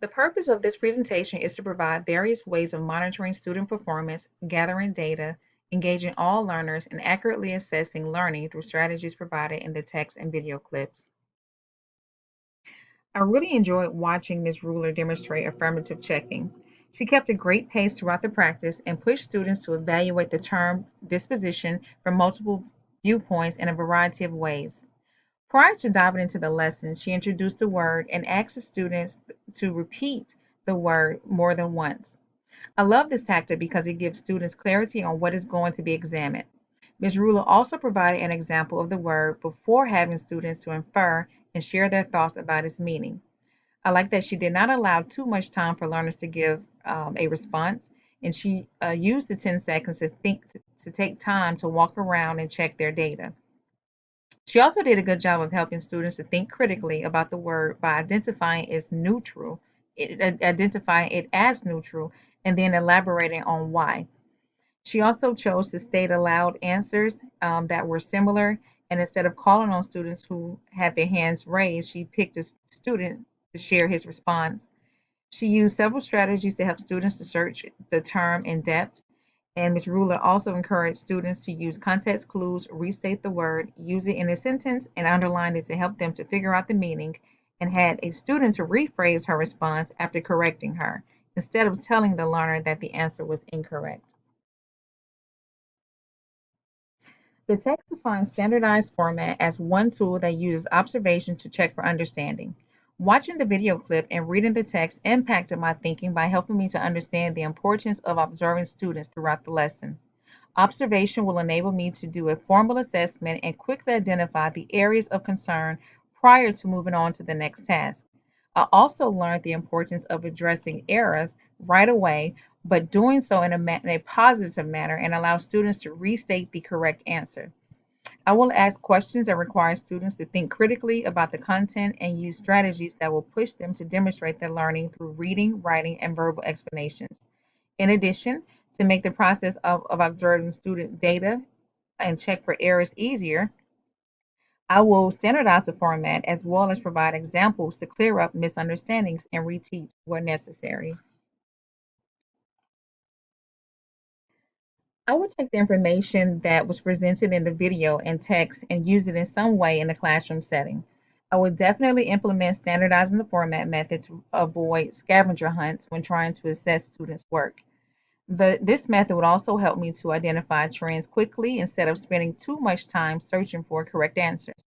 The purpose of this presentation is to provide various ways of monitoring student performance, gathering data, engaging all learners, and accurately assessing learning through strategies provided in the text and video clips. I really enjoyed watching Ms. Ruler demonstrate affirmative checking. She kept a great pace throughout the practice and pushed students to evaluate the term disposition from multiple viewpoints in a variety of ways. Prior to diving into the lesson, she introduced the word and asked the students to repeat the word more than once. I love this tactic because it gives students clarity on what is going to be examined. Ms. Ruler also provided an example of the word before having students to infer and share their thoughts about its meaning. I like that she did not allow too much time for learners to give a response, and she used the 10 seconds to take time to walk around and check their data. She also did a good job of helping students to think critically about the word by identifying it as neutral, and then elaborating on why. She also chose to state aloud answers that were similar, and instead of calling on students who had their hands raised, she picked a student to share his response. She used several strategies to help students to search the term in depth, and Ms. Ruler also encouraged students to use context clues, restate the word, use it in a sentence, and underline it to help them to figure out the meaning, and had a student to rephrase her response after correcting her, instead of telling the learner that the answer was incorrect. The text defines standardized format as one tool that uses observation to check for understanding. Watching the video clip and reading the text impacted my thinking by helping me to understand the importance of observing students throughout the lesson. Observation will enable me to do a formal assessment and quickly identify the areas of concern prior to moving on to the next task. I also learned the importance of addressing errors right away, but doing so in a positive manner and allow students to restate the correct answer. I will ask questions that require students to think critically about the content and use strategies that will push them to demonstrate their learning through reading, writing, and verbal explanations. In addition, to make the process of observing student data and check for errors easier, I will standardize the format as well as provide examples to clear up misunderstandings and reteach where necessary. I would take the information that was presented in the video and text and use it in some way in the classroom setting. I would definitely implement standardizing the format method to avoid scavenger hunts when trying to assess students' work. This method would also help me to identify trends quickly instead of spending too much time searching for correct answers.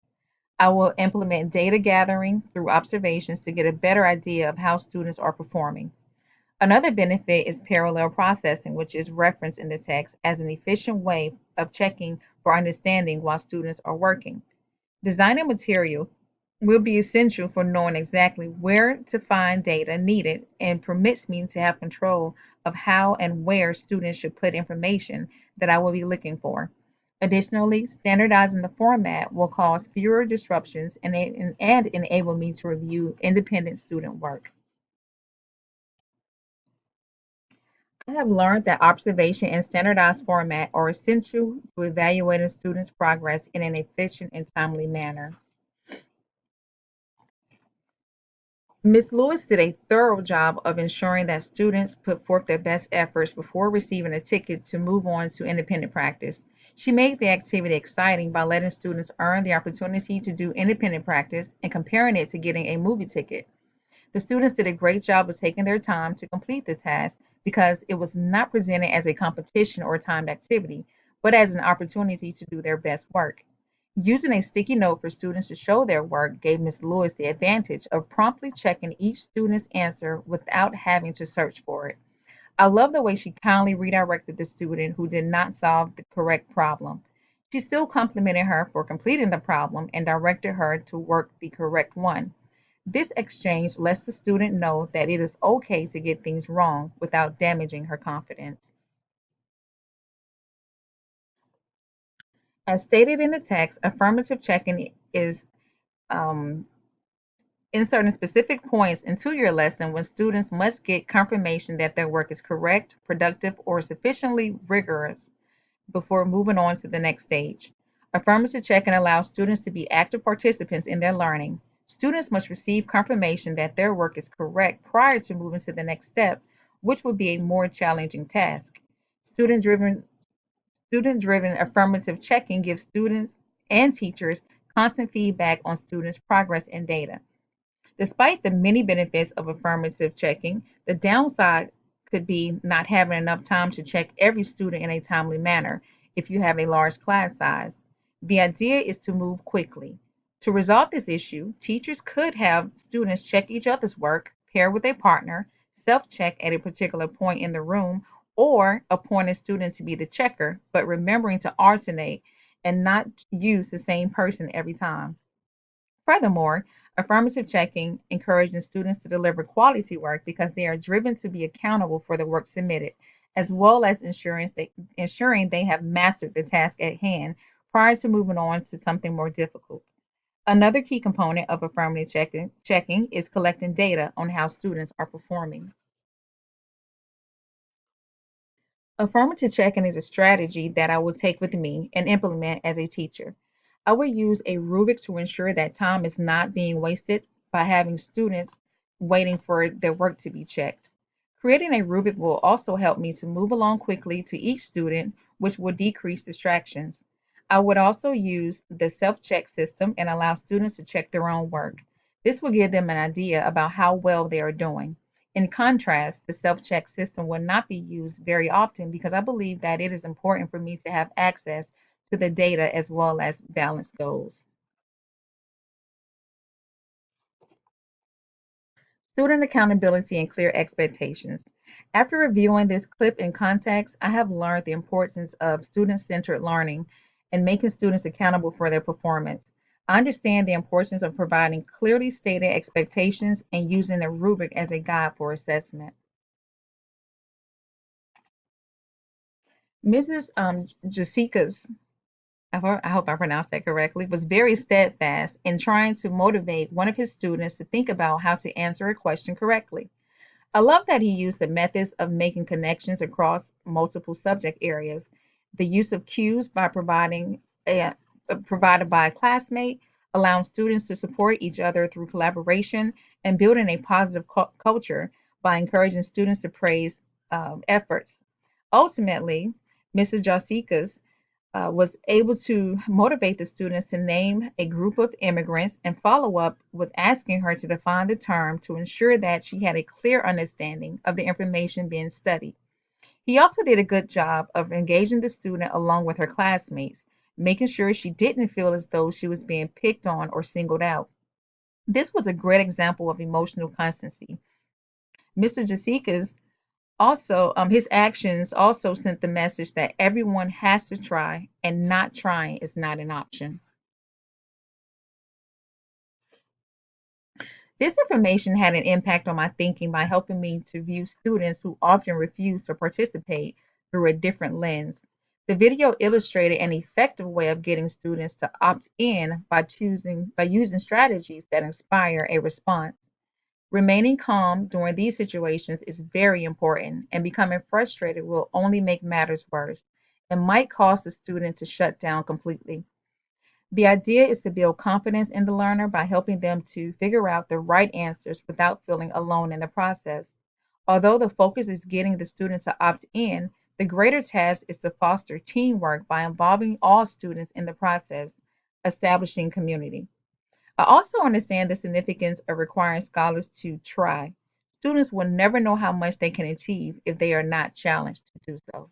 I will implement data gathering through observations to get a better idea of how students are performing. Another benefit is parallel processing, which is referenced in the text as an efficient way of checking for understanding while students are working. Designing material will be essential for knowing exactly where to find data needed and permits me to have control of how and where students should put information that I will be looking for. Additionally, standardizing the format will cause fewer disruptions and enable me to review independent student work. I have learned that observation and standardized format are essential to evaluating students' progress in an efficient and timely manner. Ms. Lewis did a thorough job of ensuring that students put forth their best efforts before receiving a ticket to move on to independent practice. She made the activity exciting by letting students earn the opportunity to do independent practice and comparing it to getting a movie ticket. The students did a great job of taking their time to complete the task because it was not presented as a competition or timed activity, but as an opportunity to do their best work. Using a sticky note for students to show their work gave Ms. Lewis the advantage of promptly checking each student's answer without having to search for it. I love the way she kindly redirected the student who did not solve the correct problem. She still complimented her for completing the problem and directed her to work the correct one. This exchange lets the student know that it is okay to get things wrong without damaging her confidence. As stated in the text, affirmative checking is um, inserting specific points into your lesson when students must get confirmation that their work is correct, productive, or sufficiently rigorous before moving on to the next stage. Affirmative checking allows students to be active participants in their learning, Students must receive confirmation that their work is correct prior to moving to the next step, which would be a more challenging task. Student driven Student driven affirmative checking gives students and teachers constant feedback on students' progress and data. Despite the many benefits of affirmative checking, the downside could be not having enough time to check every student in a timely manner if you have a large class size. The idea is to move quickly. To resolve this issue, teachers could have students check each other's work, pair with a partner, self check at a particular point in the room, or appoint a student to be the checker, but remembering to alternate and not use the same person every time. Furthermore, affirmative checking encourages students to deliver quality work because they are driven to be accountable for the work submitted, as well as ensuring they have mastered the task at hand prior to moving on to something more difficult. Another key component of affirmative checking is collecting data on how students are performing. Affirmative checking is a strategy that I will take with me and implement as a teacher. I will use a rubric to ensure that time is not being wasted by having students waiting for their work to be checked. Creating a rubric will also help me to move along quickly to each student, which will decrease distractions. I would also use the self check system and allow students to check their own work. This will give them an idea about how well they are doing. In contrast, the self check system will not be used very often because I believe that it is important for me to have access to the data as well as balance goals. Student accountability and clear expectations. After reviewing this clip in context, I have learned the importance of student centered learning and making students accountable for their performance. I understand the importance of providing clearly stated expectations and using a rubric as a guide for assessment. Mrs. Jessica's I hope I pronounced that correctly, was very steadfast in trying to motivate one of his students to think about how to answer a question correctly. I love that he used the methods of making connections across multiple subject areas, the use of cues by provided by a classmate, allowing students to support each other through collaboration, and building a positive culture by encouraging students to praise efforts. Ultimately, Mrs. Josikas was able to motivate the students to name a group of immigrants and follow up with asking her to define the term to ensure that she had a clear understanding of the information being studied. He also did a good job of engaging the student along with her classmates, making sure she didn't feel as though she was being picked on or singled out. This was a great example of emotional constancy. Mr. Jasikas also, his actions also sent the message that everyone has to try, and not trying is not an option. This information had an impact on my thinking by helping me to view students who often refuse to participate through a different lens. The video illustrated an effective way of getting students to opt in by using strategies that inspire a response. Remaining calm during these situations is very important, and becoming frustrated will only make matters worse and might cause the student to shut down completely. The idea is to build confidence in the learner by helping them to figure out the right answers without feeling alone in the process. Although the focus is getting the student to opt in, the greater task is to foster teamwork by involving all students in the process, establishing community. I also understand the significance of requiring scholars to try. Students will never know how much they can achieve if they are not challenged to do so.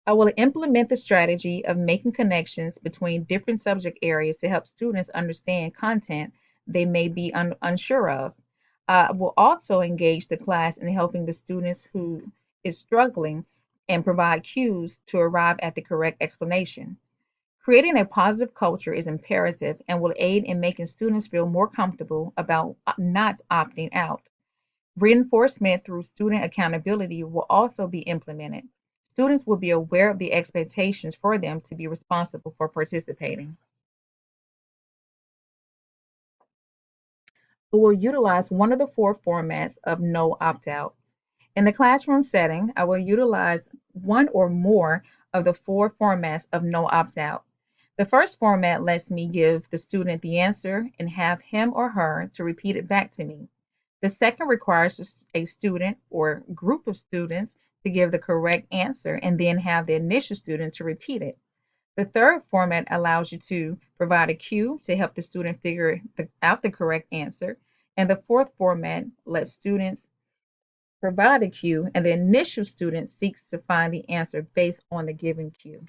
I will implement the strategy of making connections between different subject areas to help students understand content they may be unsure of. I will also engage the class in helping the students who is struggling and provide cues to arrive at the correct explanation. Creating a positive culture is imperative and will aid in making students feel more comfortable about not opting out. Reinforcement through student accountability will also be implemented. Students will be aware of the expectations for them to be responsible for participating. We will utilize one of the four formats of no opt out. In the classroom setting, I will utilize one or more of the four formats of no opt out. The first format lets me give the student the answer and have him or her to repeat it back to me. The second requires a student or group of students to give the correct answer and then have the initial student to repeat it. The third format allows you to provide a cue to help the student figure out the correct answer. And the fourth format lets students provide a cue and the initial student seeks to find the answer based on the given cue.